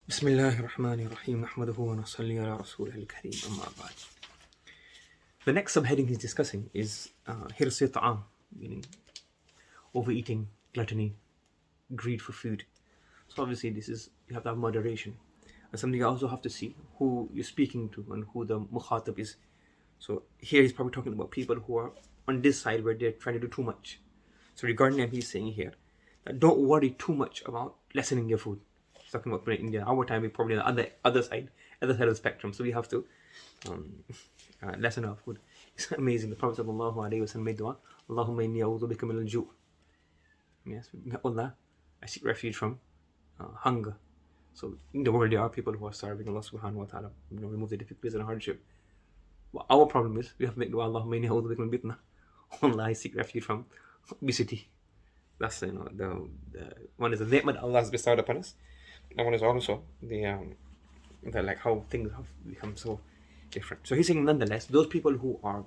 Bismillahir Rahmanir Rahim. Nahmaduhu wa nusalli ala Rasulihil Kareem. Amma ba'd. The next subheading he's discussing is hirsi ta'am, meaning overeating, gluttony, greed for food. So obviously you have to have moderation. And something you also have to see who you're speaking to and who the mukhatab is. So here he's probably talking about people who are on this side where they're trying to do too much. So regarding them, he's saying here that don't worry too much about lessening your food. He's talking about in India. Our time, we're probably on the other side of the spectrum. So we have to lessen our food. It's amazing. The Prophet ﷺ made dua, Allahumma inni a'udhu bika min al-ju'. Yes, Allah, I seek refuge from hunger. So in the world there are people who are starving. Allah subhanahu wa ta'ala remove the difficulties and hardship. Well, our problem is we have to make dua, Allahumma inni a'udhu bika min bitna. Allah, I seek refuge from obesity. That's the one is the ni'mat Allah has bestowed upon us. And one is also the like how things have become so different. So he's saying nonetheless, those people who are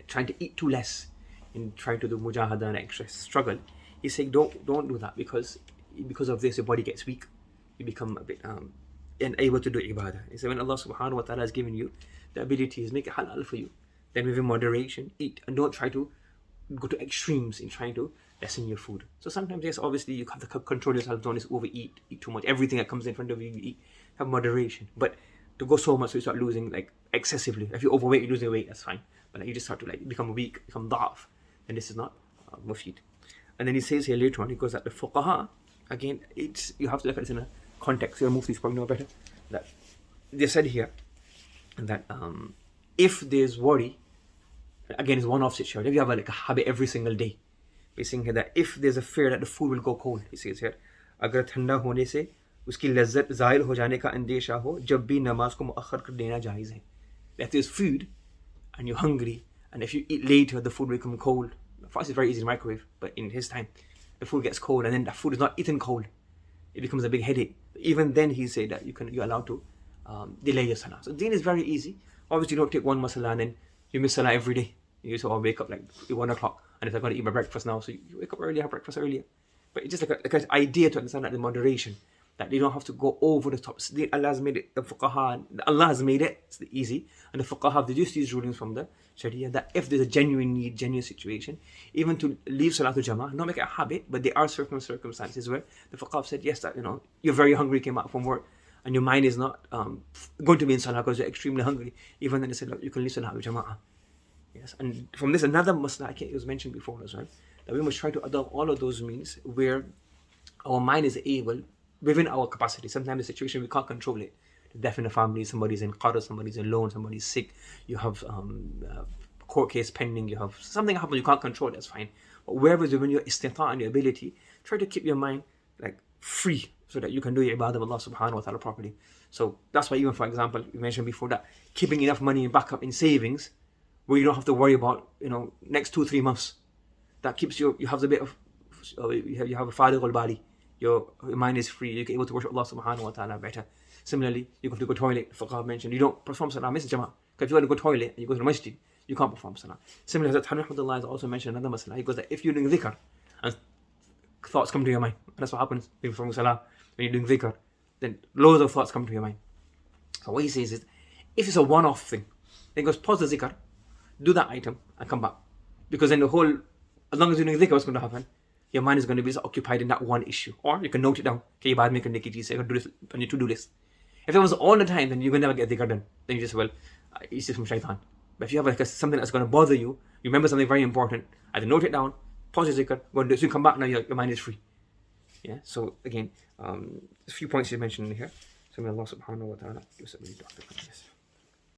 trying to eat too less in trying to do mujahada and extra struggle, he's saying don't do that because of this your body gets weak. You become a bit unable to do ibadah. He said when Allah subhanahu wa ta'ala has given you the ability to make it halal for you, then within moderation eat and don't try to go to extremes in trying to lessen your food. So sometimes, yes, obviously you have to control yourself, don't just overeat, eat too much. Everything that comes in front of you, you eat. Have moderation. But to go so much so you start losing like excessively. If you're overweight, you're losing weight, that's fine. But like, you just start to like become weak, become da'af, then this is not mufid. And then he says here later on, he goes that the fuqaha, again, you have to look at it in a context. Your muftis probably know better. That they said here that if there's worry, again, it's one-off situation. If you have like a habit every single day, he's saying here that if there's a fear that the food will go cold, he says here, अगर ठंडा होने से उसकी लज्जत ज़ायल हो जाने का अंदेशा हो, जब भी नमाज को मुअख्खर कर देना जायज़ है. If there's food and you're hungry, and if you eat later, the food will become cold. For us, it's very easy to microwave, but in his time, the food gets cold, and then the food is not eaten cold. It becomes a big headache. Even then, he said that you're allowed to delay your salah. So deen is very easy. Obviously, you don't take one masala and then you miss salah every day. You just all wake up like 1 o'clock, and if I'm going to eat my breakfast now, so you wake up earlier, have breakfast earlier. But it's just like an idea to understand that the moderation, that you don't have to go over the top. Allah has made it, the fuqaha, Allah has made it, it's easy, and the fuqaha have deduced these rulings from the Sharia, that if there's a genuine need, genuine situation, even to leave Salatul Jama'ah, not make it a habit, but there are certain circumstances where the fuqaha have said, yes, that you're very hungry, came out from work, and your mind is not going to be in Salah because you're extremely hungry, even then they said, look, you can leave Salatul Jama'ah. Yes, and from this another masla it was mentioned before as well, that we must try to adopt all of those means where our mind is able, within our capacity. Sometimes the situation we can't control it. The death in the family, somebody's in qadr, somebody's alone, somebody's sick, you have court case pending, you have something happen you can't control, that's fine. But wherever is within your istita and your ability, try to keep your mind like free so that you can do your ibadah of Allah subhanahu wa ta'ala properly. So that's why even, for example, we mentioned before that keeping enough money in backup in savings where you don't have to worry about next 2-3 months, that keeps you have a bit of you have a farigh al-bali, your mind is free, you're able to worship Allah subhanahu wa ta'ala better. Similarly, you have to go toilet, Fuqaha mentioned, you don't perform salah, miss jama'ah. Because if you want to go toilet and you go to the masjid, you can't perform salah. Similarly, as Tanwir Rahmatullah has also mentioned another masala. He goes that if you're doing dhikr and thoughts come to your mind, and that's what happens from salah, when you're doing dhikr, then loads of thoughts come to your mind. So what he says is, if it's a one-off thing, then he goes, pause the dhikr, do that item and come back. Because then as long as you're doing dhikr, what's going to happen? Your mind is going to be occupied in that one issue. Or you can note it down. Okay, I make a nikiti, say I can do this on your to-do list. If it was all the time, then you will never get dhikr done. Then you just, it's just from shaitan. But if you have something that's going to bother you, you remember something very important, either note it down, pause your dhikr, go and do it. So you come back, now your mind is free. Yeah, so again, a few points you mentioned in here. So may Allah subhanahu wa ta'ala give us a really doctor from this.